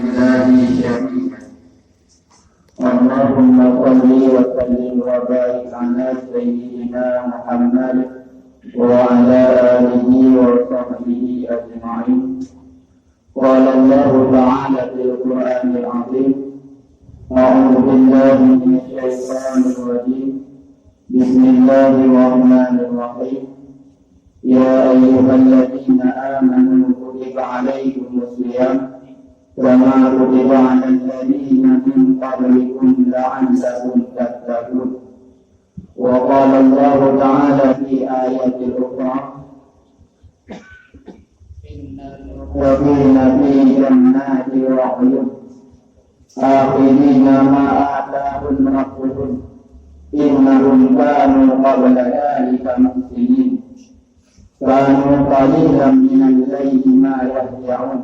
لله شريكا اللهم صل وسلم وبارك على سيدنا محمد وعلى آله وصحبه أجمعين. قال الله تعالى في القرآن العظيم: أعوذ بالله من الشيطان الرجيم. بسم الله الرحمن الرحيم. يا أيها الذين آمنوا كتب عليكم الصيام كما كتب على الذين من قبلكم لعلكم تتقون. وقال الله تعالى في آية أخرى: إن المتقين في جنات وعيون آخذين ما آتاهم ربهم إنهم كانوا قبل ذلك محسنين كانوا قليلا من الليل ما يهجعون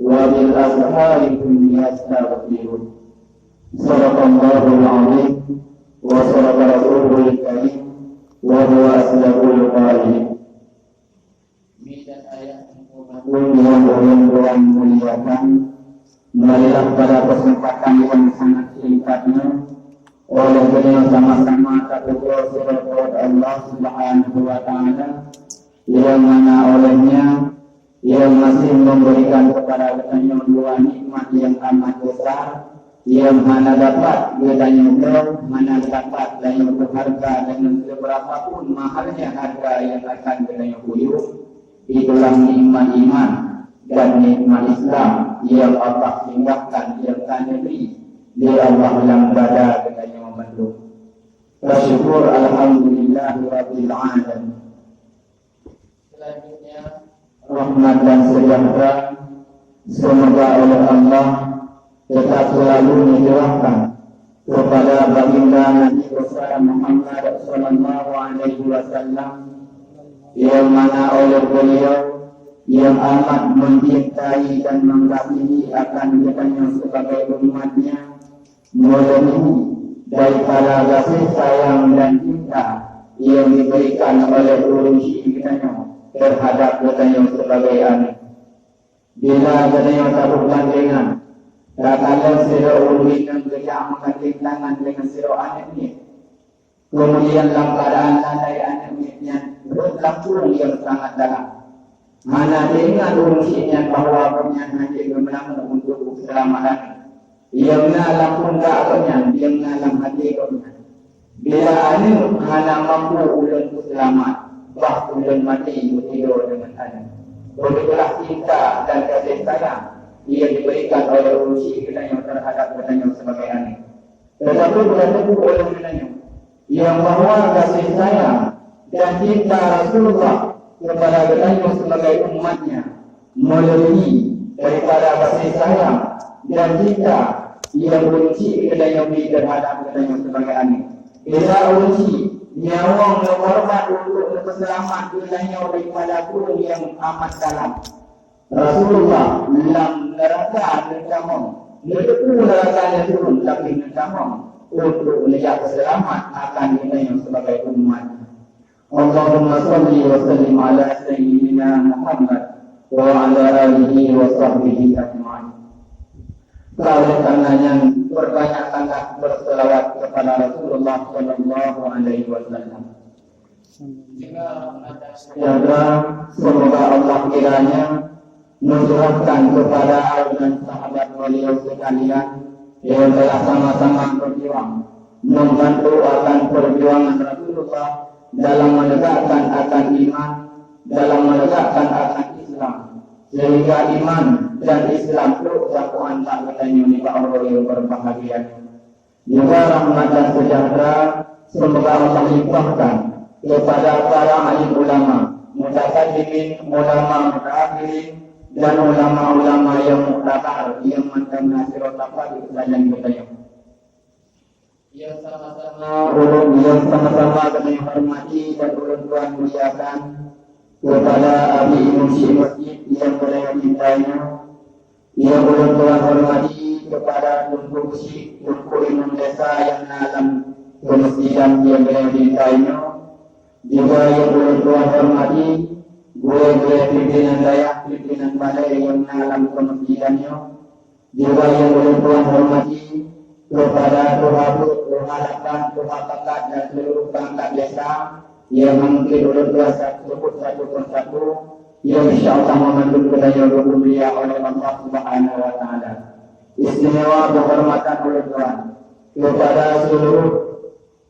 وبالأسحار هم يستغفرون. صدق الله العظيم وصدق رسوله الكريم وهو أصدق القائلين. yang muliakan, marilah pada kesempatan yang sangat singkatnya oleh beliau sama-sama kita berdoa Allah Subhanahu wa Ta'ala, yang mana olehnya yang masih memberikan kepada kita dua nikmat yang amat besar, yang mana dapat bedanya mana dapat daya berharga dengan seberapapun mahalnya harga yang akan bedanya buyur. Itulah nikmat iman dan nikmat Islam yang Allah tinggalkan yang taneri di Allah yang bada bedanya memandung. Bersyukur alhamdulillah rabbil alamin. Selanjutnya rahmat dan sejahtera semoga oleh Allah tetap selalu dicurahkan kepada baginda Nabi besar Muhammad sallallahu alaihi wasallam, yang mana oleh beliau yang amat mencintai dan mengasihi akan kita sebagai umatnya, melebihi daripada kasih sayang dan cinta yang diberikan oleh urusi kita terhadap kita sebagai anak. Bila kita taruh gandengan, kalau siro ulwinan kerja mengganting tangan dengan siro anak ini, kemudian dalam keadaan landai anak ini berlampung yang sangat dalam, mana dengan urusinya bahwa penyan hanya gemenang untuk keselamatan, yang lampung tak penyan, yang dalam hati penyan. Bila anak hanya mampu ulun selamat, bah ulun mati tidur dengan anak. Begitulah cinta dan kasih sayang yang diberikan oleh urusi kita yang terhadap kita yang sebagai anak. Tetapi berlaku oleh kita yang bahwa kasih sayang dan cinta Rasulullah kepada kita yang sebagai umatnya melebihi daripada kasih sayang dan cinta yang urusi kita yang terhadap kita yang sebagai anak. Bila urusi nyawang berkorban untuk selamat dunia daripada kurung yang amat dalam. Rasulullah dalam neraka mencampur, menepu nerakanya turun tapi mencampur untuk melihat selamat akan dunia sebagai umat. Allahumma salli wa sallim ala sayyidina Muhammad wa ala alihi wa sahbihi ajma'in. Oleh karenanya perbanyakkanlah berselawat kepada Rasulullah sallallahu alaihi wasallam. Semoga Allah kiranya mencurahkan kepada dan sahabat beliau sekalian yang telah sama-sama berjuang membantu akan perjuangan Rasulullah dalam menegakkan akan iman, dalam menegakkan akan Islam, sehingga iman dan Islam itu dakwaan tak katanya di Allah yang berbahagia. Juga rahmat dan sejahtera semoga Allah limpahkan kepada para alim ulama, mutaqaddimin, ulama mutaakhirin, dan ulama-ulama yang muqtatar yang mendengar sirat tafsir dan kita yang sama-sama kami hormati dan ulun tuan muliakan kepada Abi Musi Masjid yang beliau cintainya, yang ulun tuan hormati kepada Tunku Musi, Tunku Imam Desa yang dalam kemasjidan yang beliau cintainya, juga yang ulun tuan hormati gue pimpinan dayak, pimpinan balai yang dalam kemasjidannya, Juga yang boleh Tuhan hormati kepada doa harapan, doa bakat dan seluruh perangkat desa yang mungkin oleh Tuhan sebut satu persatu yang insyaAllah memandung kedaya mulia oleh Allah Subhanahu wa Ta'ala. Istimewa penghormatan oleh Tuhan kepada seluruh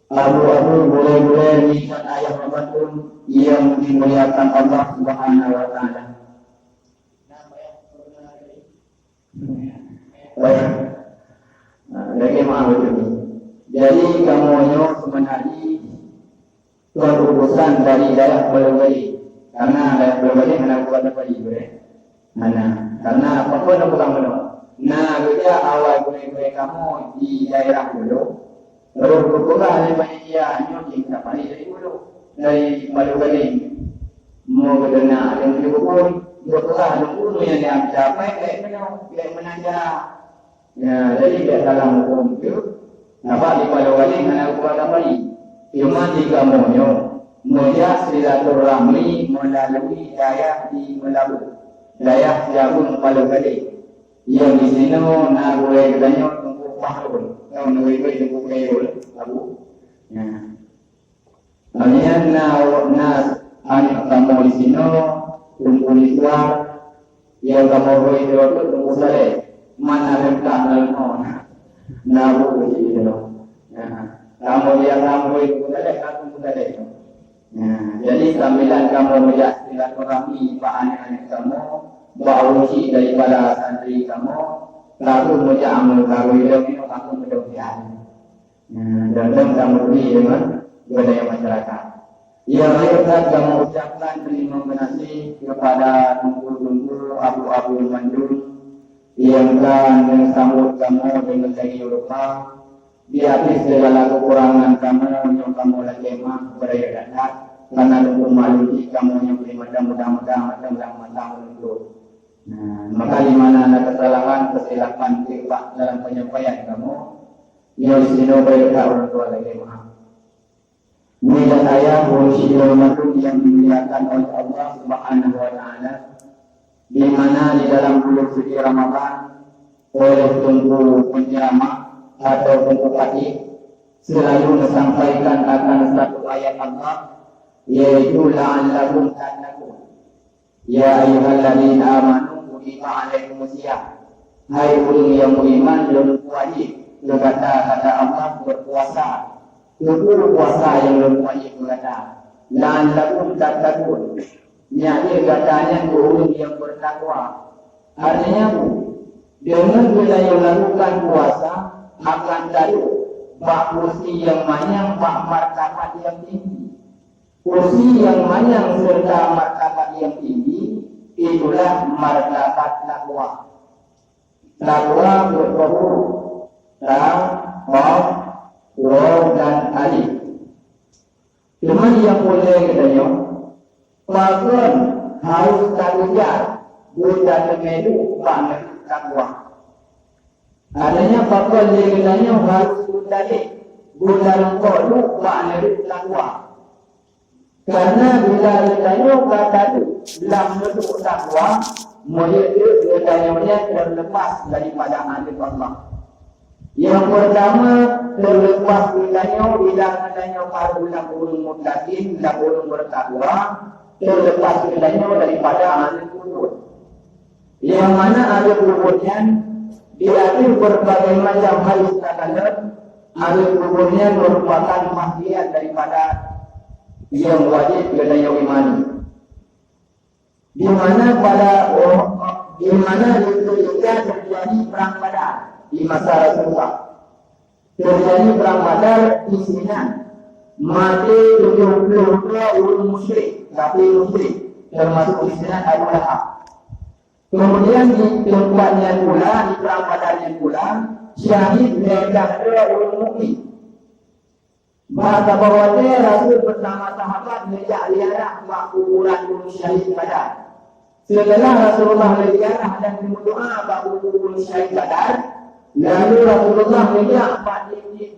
abu-abu boleh-boleh nisan ayah Ramadan yang dimuliakan Allah Subhanahu wa Ta'ala. Lagi maaf itu. Jadi kamu sebenarnya tuan urusan dari daerah Belawai, karena daerah Belawai mana bukan apa ibu karena apa pun aku kamu nah kita awal gue kamu di daerah dulu, lalu berkurang banyak dia nyuci apa dari dulu dari Belawai mau kena yang berkurang dulu yang dia capai kayak menanja. Ya, jadi dia dalam hukum itu, apa di Belawai mana bukan apa cuma jika moja silaturahmi melalui daya di Melabu, daya Jagung Belawai. Yang di sini nak boleh katanya tunggu pahun, yang boleh tunggu kayul, abu. Ya. Kemudian nas anak kamu di sini tunggu di luar, yang kamu boleh itu tunggu saya. Mana lengkap dalam nabu itu, kamu yang kamu itu ada. Jadi sambilan kamu melihat silaturahmi pak anak-anak kamu, bawa uji daripada santri kamu, lalu menjamu lalu itu kamu mudah-mudahan. Dan kamu beri dengan budaya masyarakat. Yang lain kamu ucapkan terima kasih kepada tunggu-tunggu abu-abu Mandul yang sambut kamu dengan segi rumah di habis segala kekurangan kamu yang kamu lagi mah beraya datang karena dukung malu kamu yang beri mudah-mudahan untuk maka di mana ada kesalahan kesilapan tiba dalam penyampaian kamu yang sino berita orang tua lagi mah ini dan ayah berusia yang dimuliakan oleh Allah Subhanahu wa Ta'ala, di mana di dalam bulan suci Ramadan oleh tunggu penceramah atau tunggu pagi selalu menyampaikan akan satu ayat Allah, yaitu la'allakum tattaqun. Ya ayyuhalladzina amanu kutiba alaikumusiyam. Hai orang yang beriman dan wajib kata Allah berpuasa. Itu puasa yang wajib berkata la'allakum tattaqun. Nyari katanya orang yang bertakwa. Artinya dengan bila yang lakukan puasa akan tahu bak kursi yang manyang, bak martabat yang tinggi. Kursi yang manyang serta martabat yang tinggi itulah martabat takwa. Takwa berkoro, dan alif. Cuma yang boleh katanya bahkan harus takujar bukan memedu banget takwa. Adanya bahkan dia harus bukan kodu banget takwa. Karena bila ditanya kata itu dalam bentuk takwa, dia terlepas daripada adil Allah. Yang pertama terlepas bila katanya para ulama muttaqin, ulama bertakwa, terlepas daripada ahli kubur. Yang mana ahli kuburnya diatur berbagai macam hal istiqadat, ahli kuburnya merupakan maksiat daripada yang wajib kita imani. Di mana itu juga terjadi perang Badar di masa Rasulullah. Terjadi perang Badar di sini. Mati 72 orang musyrik, tapi musyrik termasuk di sini Abu Lahab. Kemudian di tempatnya pula, di perang Badarnya pula, syahid mereka orang mukmin. Maka bahwanya Rasul bersama sahabat melihat liarah kuburan gunung syahid Badar. Setelah Rasulullah meliarah dan berdoa bagi gunung syahid Badar, lalu Rasulullah melihat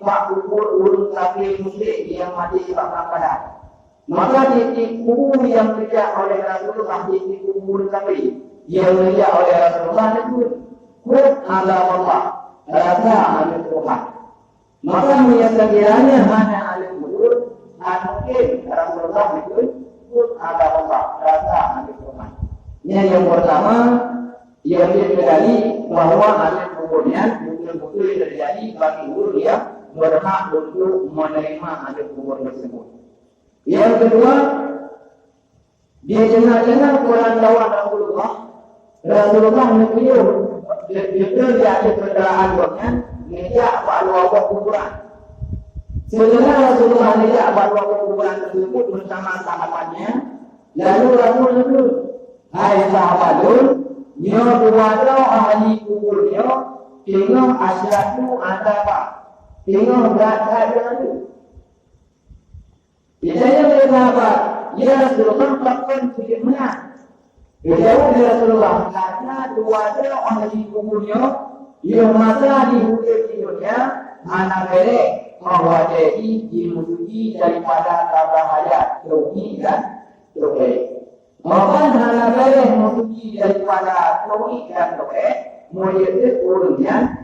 kubur gunung kafir musyrik yang mati di perang Badar. Maka titik kubur yang dilihat oleh Rasulullah, titik kubur kafir yang dilihat oleh Rasulullah itu Kut ala Allah, rasa ahli Tuhan. Maka sekiranya mana ahli kubur, mungkin Rasulullah itu kut ala Allah, rasa ahli Tuhan. Yang pertama, ia diketahui bahwa ahli kuburnya betul-betul terjadi bagi guru yang berhak untuk menerima ahli kubur tersebut. Yang kedua, dia jenazah Quran lawan Rasulullah beliau betul dia ada kendaraan buatnya ngejak bahawa kuburan. Setelah Rasulullah ngejak bahawa kuburan tersebut bersama sahabatnya, lalu Rasulullah, hai sahabatun, nyo buatlah ahli kuburnya, tengok asyatu adaba, tengok berat itu. Biasanya oleh sahabat, ya Rasulullah takkan sedikit menang. Jauh dari Rasulullah, karena dua ahli kuburnya yang masa di hujurnya anak berek mewadahi dimusuhi daripada bahaya tauhid dan tauhid. Maka anak berek musuhi daripada tauhid dan tauhid, murid urutnya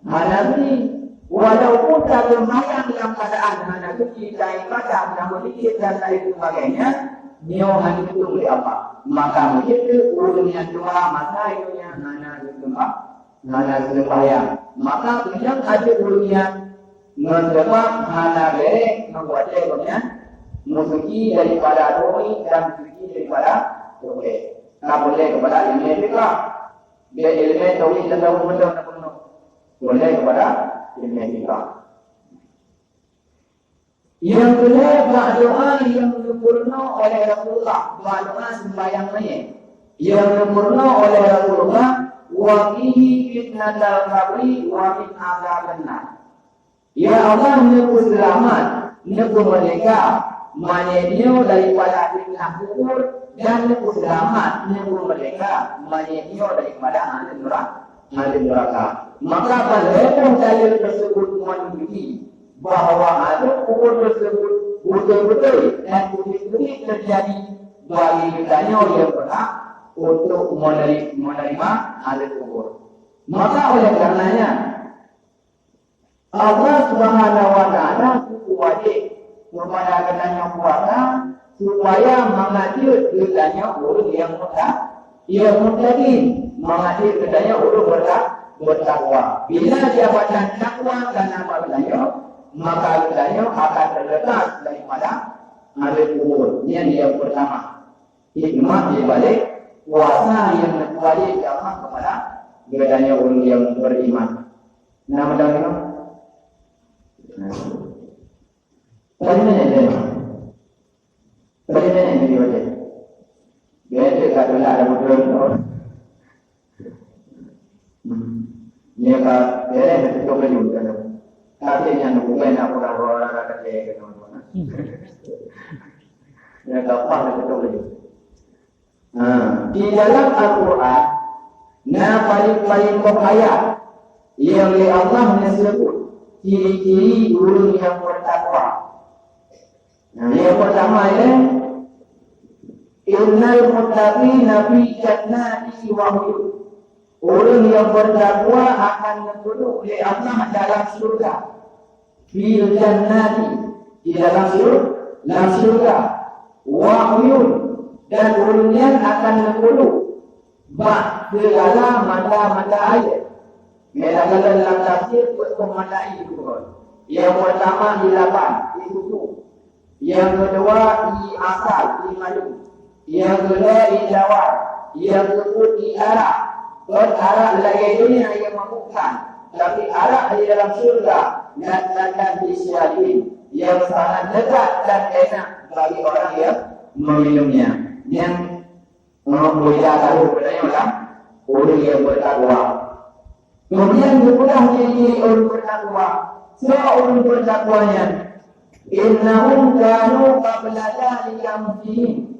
Hanafi walaupun tak bermayang dalam keadaan anak suci daripada yang sedikit dan lain sebagainya. Nyohan itu oleh apa? Maka begitu urutnya dua masa itunya nana sembahyang. Maka kemudian ada urutnya menyebab hana berek membuatnya kemudian musuhi daripada doi dan musuhi daripada doi. Tak boleh kepada ilmu etika. Biar ilmu doi dan tahu benda nak penuh. Boleh kepada ilmu etika. Yang kedua, doa yang sempurna oleh Rasulullah, doa sembahyang mayit. Yang sempurna oleh Rasulullah, wa fihi fitnatul qabri wa min adzaban nar. Ya Allah, menyebut selamat, menyebut merdeka, mayitnya daripada fitnah kubur dan menyebut selamat, menyebut merdeka, mayitnya daripada ahli neraka. Maka pada dalil tersebut menunjukkan bahawa ada kubur tersebut betul-betul dan betul-betul terjadi bagi kitanya yang berhak untuk menerima ahli kubur. Maka oleh karenanya Allah Subhanahu wa taala wajib kepada kitanya puasa supaya mengajar kitanya orang yang muttaqin, mengajar kitanya orang bertakwa. Bila dia baca takwa dan amalnya, maka kitanya akan terlepas daripada ahli kubur. Ini yang pertama. Hikmah di balik puasa yang wajib jamaah kepada kitanya orang yang beriman. Nama dia Bagaimana ini wajib? Biasa kalau ada betul. Dia kan dia itu juga juga. Tapi yang bukan orang-orang ada dia kan. Ya gampang itu juga. Di dalam Al-Quran, paling ayat yang oleh Allah menyebut ciri-ciri guru yang bertakwa. Yang pertama ini, innal muttaqina fi jannati wa uyun. Orang yang bertakwa akan duduk oleh Allah dalam surga. Fil jannati, di dalam surga. Wa uyun, dan urunnya akan duduk bak segala mata-mata air. Mereka dalam tafsir mata air itu. Yang pertama di lapan, di susu. Yang kedua di asal, di madu. Yang kedua di jawar. Yang kedua di arah. Arak lagi dunia yang mampukan, tapi arak di dalam surga dan di syaitan yang sangat dekat dan enak bagi orang yang meminumnya. Yang memudahkan orang yang bertakwa. Kemudian berpulang ciri orang bertakwa. Siapa orang bertakwanya? Innahum kanu qabla dhalika muslimin.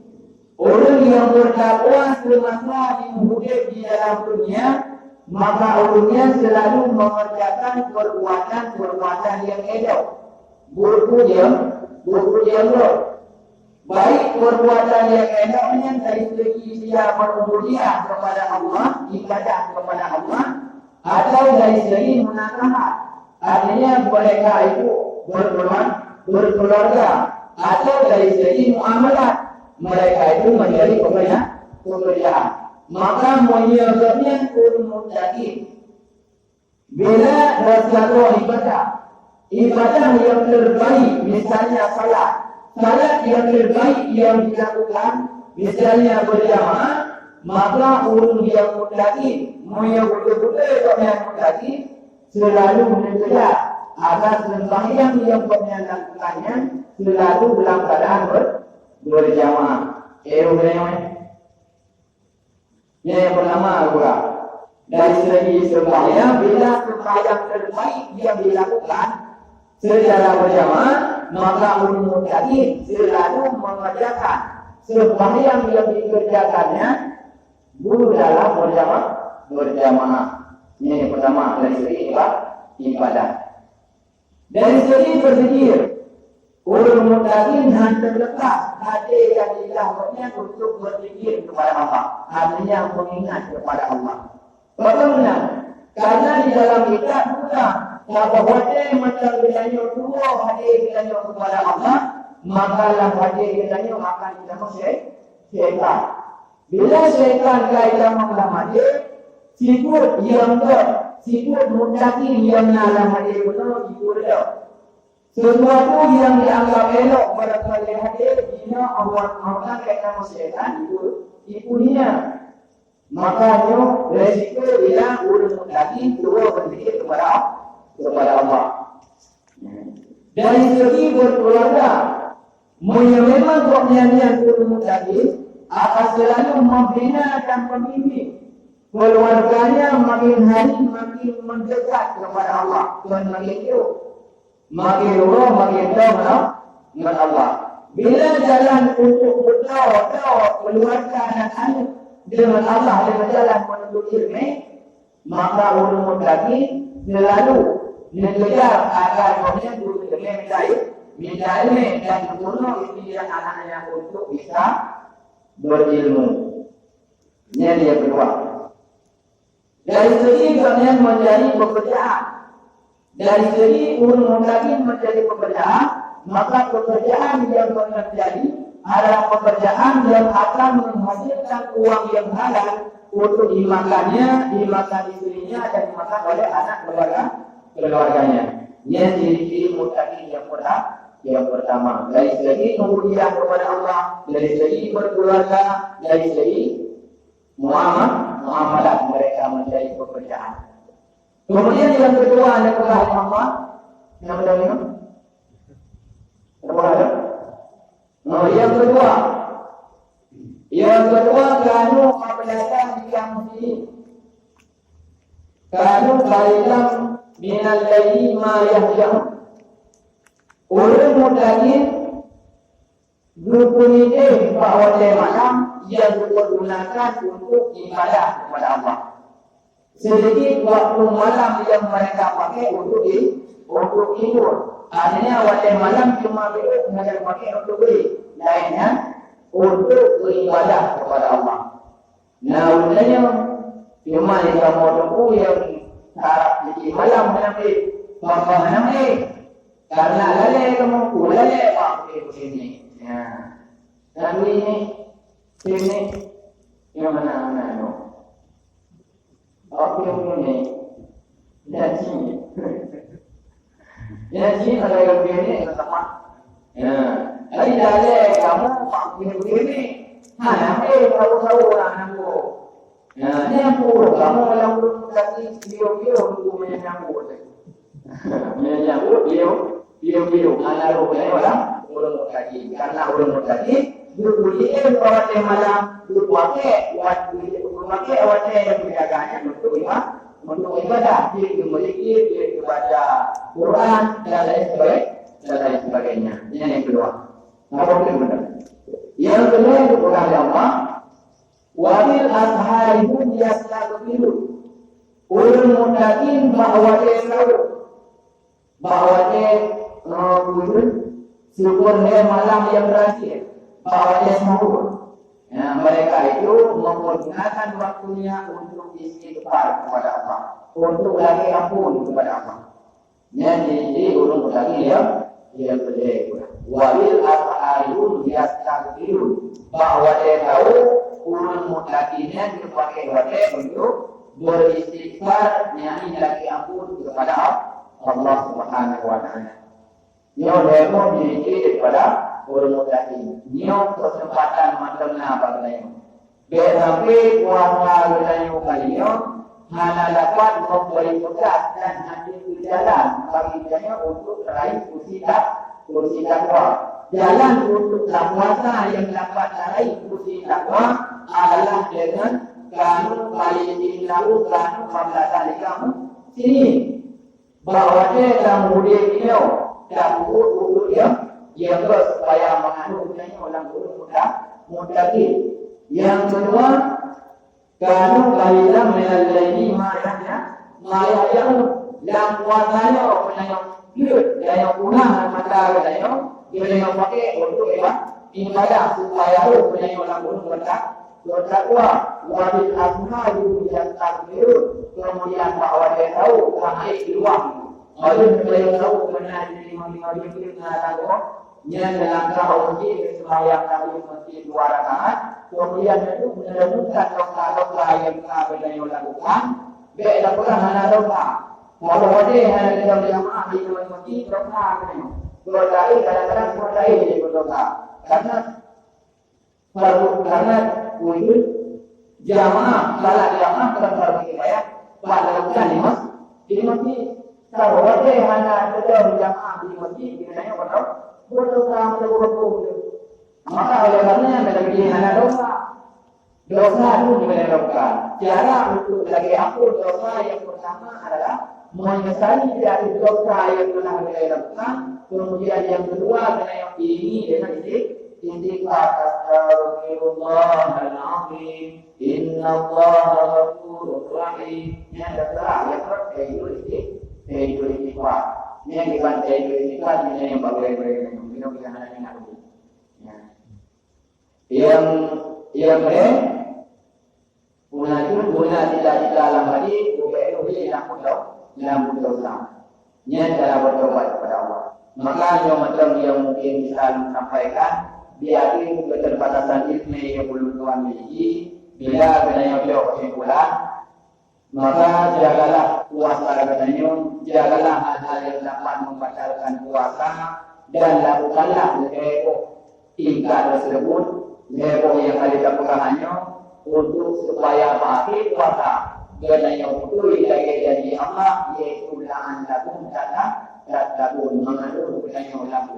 Orang yang bertakwa semasa hidup di dalam dunia, maka orangnya selalu mengerjakan perbuatan yang elok, buruk yang baik perbuatan yang eloknya dari segi dia berubudiyah kepada Allah, ibadah kepada Allah, atau dari segi munakahat, artinya mereka itu berkeluarga, atau dari segi muamalat, mereka itu menjadi pekerjaan. Maka menyebabnya ulul muttaqin. Bila bersuatu ibadah yang terbaik, misalnya salat yang terbaik yang dilakukan, misalnya berjamaah, maka ulul yang muttaqin, betul-betul yang muttaqin selalu menjaga agar sembahyang yang pernah lakukannya selalu dalam keadaan berjamaah. Yang pertama pula, dari segi sembahyang, bila sembahyang terbaik yang dilakukan secara berjamaah, maka ulul muttaqin selalu mengerjakan sembahyang yang dikerjakannya dulu dalam berjamaah. Ini yang pertama dari segi ibadah. Dari segi berzikir, ulul muttaqin terlepas hadirkanlah untuk berzikir kepada Allah, artinya mengingat kepada Allah. Bagaimana? Karena di dalam kitab pula bahawa macam bilanya dua hadir bilanya kepada Allah, maka lah hadir bilanya akan ditambah syaitan. Bila syaitan kaitan dalam hadir, sifat muttaqin yang dalam hadir benar dikurang. Sesuatu yang dianggap elok barangkali hadir, jika Allah kaitan syaitan itu dia. Makanya resiko bila ulul muttaqin dua berzikir kepada Allah. Dari segi berkeluarga, memang penyanyian ulul muttaqin akan selalu membina dan membimbing keluarganya makin hari makin mendekat kepada Allah dan makin tahu dengan Allah. Bila jalan untuk berdoa keluarga dan anak dengan Allah dengan jalan menuju ilmu, maka ulul muttaqin selalu mengejar agar mereka minta ilmu dan membunuh ikhtiar anak-anaknya untuk bisa berilmu. Ini yang kedua. Dari segi kalian menjadi pekerjaan, dari segi ulul muttaqin menjadi pekerjaan, maka pekerjaan yang terjadi adalah pekerjaan yang akan menghasilkan uang yang halal untuk dimakan istrinya dan dimakan oleh anak keluarganya. Ini ciri-ciri muttaqin yang pertama. Dari segi menghudiah kepada Allah, dari segi berkeluarga, dari segi muamalat mereka menjadi pekerjaan. Kemudian yang kedua adalah Allah. Yang kedua kanu qablakan yang muslim. Kanu qalilan minal layli ma yahja'un. Ulul muttaqin berpunyi bahwa malam yang dipergunakan untuk ibadah kepada Allah. Sedikit waktu malam yang mereka pakai untuk tidur. Artinya waktu malam cuma mereka pakai untuk beri, lainnya untuk beribadah kepada Allah. Nah, undangnya cuma jika mau tunggu yang harap di malam nanti, bapa nanti, karena lalai kamu lalai pakai begini. Ya, dan ini yang mana no? Apa yang ini? Jadi kalau yang begini sama. Ya, jadi lalai kamu pakai begini. Nanti tahu orang aku. Nah, ni aku kamu yang belum kasih video untuk menyambut. Menyambut video anak orang orang muttaqin. Karena orang muttaqin berbudi pada malam berpakai awak yang berjaganya untuk ibadah, dia memiliki baca Quran dan lain sebagainya. Ini yang kedua. Yang kedua itu kepada Allah. Wafil asharihu yastaghfiru. Ulul muttaqin bahwa dia tahu bahwa dia syukur dia malam yang terakhir, bahwa dia sahur. Ya, mereka itu menggunakan waktunya untuk istighfar kepada Allah, untuk lagi ampun kepada Allah. Jadi ulun lagi yang berbeda. Walil af'alun yastaghfirun, bahwa dia tahu ulun mutakinya dipakai wate untuk beristighfar, nyanyi lagi ampun kepada Allah Subhanahu wa taala. Nyo demo dimiliki daripada ulun mutakin. Nyo kesempatan macam apa katanya. Sampai puasa katanya kalian hana dapat memberi tugas dan hati jalan bagi dia untuk meraih kursi takwa. Jalan untuk puasa yang dapat meraih kursi takwa adalah dengan kanu kalimahu kanu qabla kamu sini. Bahwa dia kemudian dia dan guru yang supaya mengandungnya orang guru mutaqin. Yang kedua, kanu qalilan min al-layli ma yang puasanya yang yang kurang mata yang dia pakai untuk ibadah supaya orang guru bertakwa. Wabil asma'i yang takbir, kemudian bahwa dia tahu ramai di luar. Oleh beliau tahu benar diri mengenai tahu yang dalam tahun sembahyang kami mesti 2 rakaat. Kemudian itu menemukan dosa-dosa yang beliau lakukan. Beda pula hana dosa. Kalau dia hana dalam jamaah di masjid dosa beliau. Berdai kadang-kadang berdai jadi berdosa. Karena wujud jamaah, salat jamaah terkadang ya pada kalimat di masjid. Kalau dia hanya sedang jamaah di masjid, biasanya berdosa berdosa. Maka oleh karenanya menjadi hanya dosa itu dibenarkan. Cara untuk lagi ampun dosa yang pertama adalah menyesali dari dosa yang telah dilakukan. Kemudian yang kedua yang ini dengan istighfar, astaghfirullahal azim, innallaha ghafurur rahim. Yang terakhir yaitu istighfar. Yang dibantai istighfar ini yang boleh minum kita hanya aku. Yang guna tidak di dalam hati boleh dalam dosa. Nya cara bertobat kepada Allah. Maka yang macam yang mungkin bisa sampaikan, diakui keterbatasan ilmu yang belum Tuhan miliki. Bila benarnya beliau kesimpulan, maka jagalah puasa katanya, jagalah hal-hal yang dapat membatalkan puasa dan lakukanlah tingkah tersebut, level yang ada kepegangannya untuk supaya pasti puasa. Dan yang betul lagi dari Allah yaitu la'allakum tattaqun, mengandung budaya ulama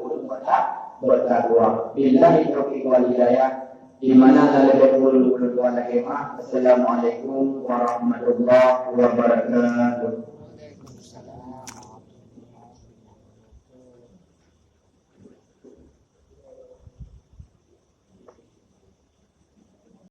bertakwa. Billahi taufiq wal hidayah. Di mana lebih dulu Assalamualaikum warahmatullahi wabarakatuh.